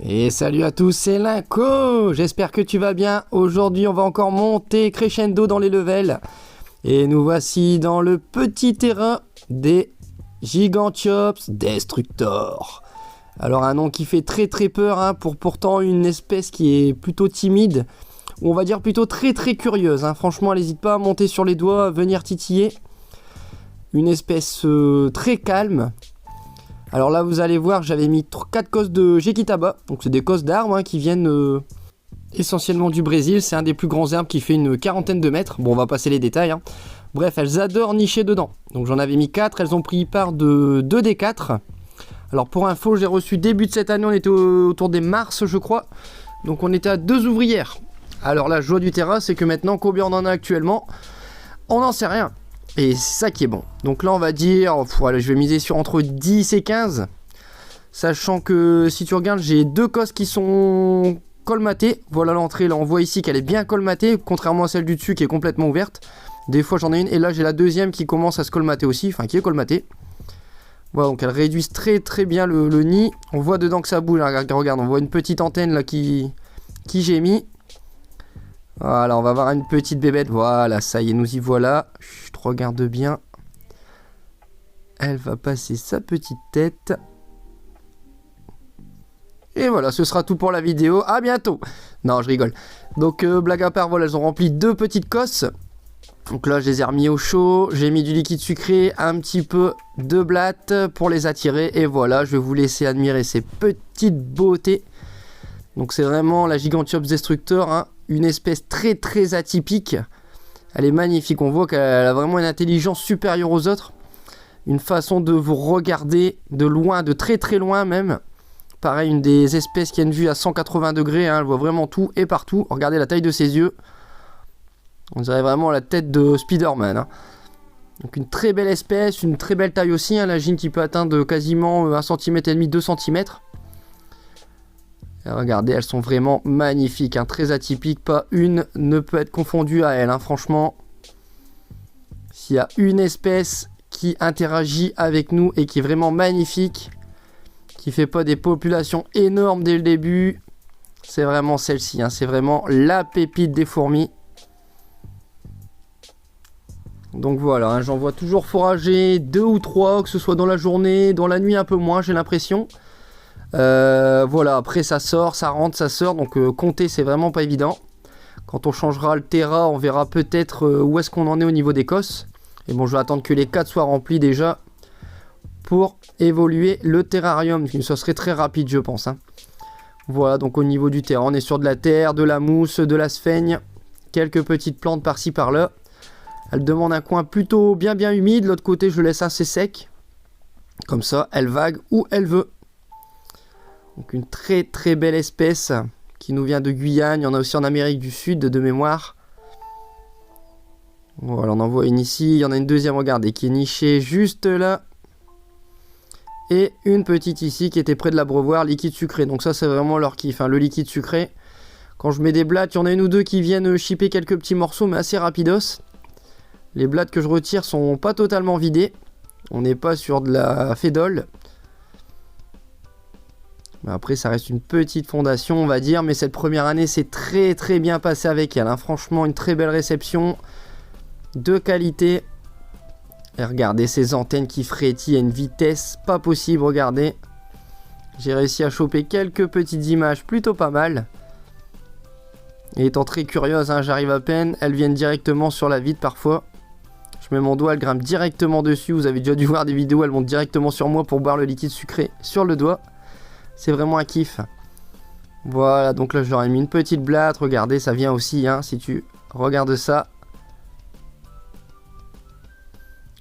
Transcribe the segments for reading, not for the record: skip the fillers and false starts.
Et salut à tous, c'est Linko. J'espère que tu vas bien. Aujourd'hui, on va encore monter crescendo dans les levels. Et nous voici dans le petit terrain des Gigantiops Destructor. Alors un nom qui fait très peur, hein, pour pourtant une espèce qui est plutôt timide. Ou on va dire plutôt très curieuse. Hein. Franchement, n'hésite pas à monter sur les doigts, à venir titiller. Une espèce très calme. Alors là, vous allez voir, j'avais mis 4 cosses de Jequitaba. Donc c'est des cosses d'arbres, hein, qui viennent essentiellement du Brésil. C'est un des plus grands arbres qui fait une quarantaine de mètres. Bon, on va passer les détails. Hein. Bref, elles adorent nicher dedans. Donc j'en avais mis 4. Elles ont pris part de 2 des 4. Alors pour info, j'ai reçu début de cette année. On était autour des mars, je crois. Donc on était à 2 ouvrières. Alors la joie du terrain, c'est que maintenant, combien on en a actuellement, on n'en sait rien. Et c'est ça qui est bon. Donc là on va dire, voilà, je vais miser sur entre 10 et 15. Sachant que si tu regardes, j'ai 2 cosses qui sont colmatées. Voilà l'entrée, là on voit ici qu'elle est bien colmatée. Contrairement à celle du dessus qui est complètement ouverte. Des fois j'en ai une et là j'ai la deuxième qui commence à se colmater aussi. Enfin qui est colmatée. Voilà, donc elles réduisent très bien le nid. On voit dedans que ça bouge, hein. Regarde, on voit une petite antenne là qui gémit. Voilà, on va avoir une petite bébête. Voilà, ça y est, nous y voilà. Chut, regarde bien. Elle va passer sa petite tête. Et voilà, ce sera tout pour la vidéo. À bientôt. Non, je rigole. Donc, blague à part, voilà, elles ont rempli 2 petites cosses. Donc là, je les ai remis au chaud. J'ai mis du liquide sucré, un petit peu de blatte pour les attirer. Et voilà, je vais vous laisser admirer ces petites beautés. Donc, c'est vraiment la Gigantiops Destructor, hein. Une espèce très atypique. Elle est magnifique. On voit qu'elle a vraiment une intelligence supérieure aux autres. Une façon de vous regarder de loin, de très loin même. Pareil, une des espèces qui a une vue à 180 degrés. Hein, elle voit vraiment tout et partout. Regardez la taille de ses yeux. On dirait vraiment la tête de Spider-Man. Hein. Donc une très belle espèce, une très belle taille aussi. Hein, la gine qui peut atteindre quasiment 1,5 cm, 2 cm. Et regardez, elles sont vraiment magnifiques, hein, très atypiques. Pas une ne peut être confondue à elle, hein, franchement. S'il y a une espèce qui interagit avec nous et qui est vraiment magnifique, qui fait pas des populations énormes dès le début, c'est vraiment celle-ci. Hein, c'est vraiment la pépite des fourmis. Donc voilà, hein, j'en vois toujours forager 2 ou 3, que ce soit dans la journée, dans la nuit un peu moins, j'ai l'impression. Voilà, après ça sort, ça rentre, ça sort, donc compter c'est vraiment pas évident. Quand on changera le terrain, on verra peut-être où est-ce qu'on en est au niveau des cosses. Et bon, je vais attendre que les 4 soient remplis déjà pour évoluer le terrarium, ce serait très rapide je pense, hein. Voilà, donc au niveau du terrain, on est sur de la terre, de la mousse, de la sphaigne, quelques petites plantes par-ci par-là. Elle demande un coin plutôt bien humide, l'autre côté je le laisse assez sec. Comme ça, elle vague où elle veut. Donc une très belle espèce qui nous vient de Guyane. Il y en a aussi en Amérique du Sud de mémoire. Voilà, on en voit une ici. Il y en a une deuxième, regardez, qui est nichée juste là. Et une petite ici qui était près de l'abreuvoir, liquide sucré. Donc ça c'est vraiment leur kiff, hein, le liquide sucré. Quand je mets des blattes, il y en a une ou deux qui viennent chipper quelques petits morceaux, mais assez rapidos. Les blattes que je retire sont pas totalement vidées. On n'est pas sur de la fédole. Après ça reste une petite fondation on va dire, mais cette première année c'est très bien passé avec elle, hein. Franchement une très belle réception de qualité. Et regardez ces antennes qui frétillent à une vitesse pas possible, regardez. J'ai réussi à choper quelques petites images plutôt pas mal. Et étant très curieuse, hein, j'arrive à peine, elles viennent directement sur la vitre parfois. Je mets mon doigt, elles grimpent directement dessus, vous avez déjà dû voir des vidéos, elles montent directement sur moi pour boire le liquide sucré sur le doigt. C'est vraiment un kiff. Voilà, donc là je leur ai mis une petite blatte. Regardez, ça vient aussi, hein, si tu regardes ça.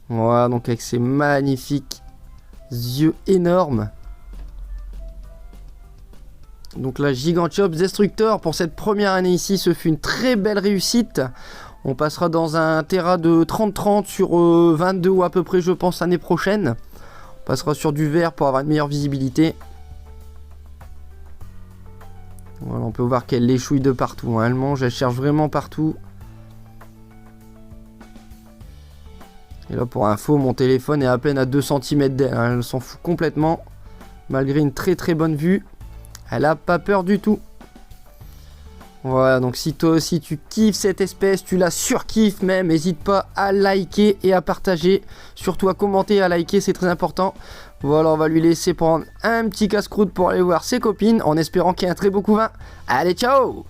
Voilà, donc avec ces magnifiques yeux énormes. Donc la Gigantiops Destructor pour cette première année ici, ce fut une très belle réussite. On passera dans un terrain de 30-30 sur 22 ou à peu près je pense l'année prochaine. On passera sur du vert pour avoir une meilleure visibilité. Voilà, on peut voir qu'elle l'échouille de partout, hein. Elle mange, elle cherche vraiment partout. Et là pour info, mon téléphone est à peine à 2 cm d'elle, hein. Elle s'en fout complètement. Malgré une très bonne vue. Elle a pas peur du tout. Voilà, donc si toi aussi tu kiffes cette espèce, tu la surkiffes même, n'hésite pas à liker et à partager. Surtout à commenter et à liker, c'est très important. Voilà, on va lui laisser prendre un petit casse-croûte pour aller voir ses copines en espérant qu'il y ait un très beau couvain. Allez, ciao!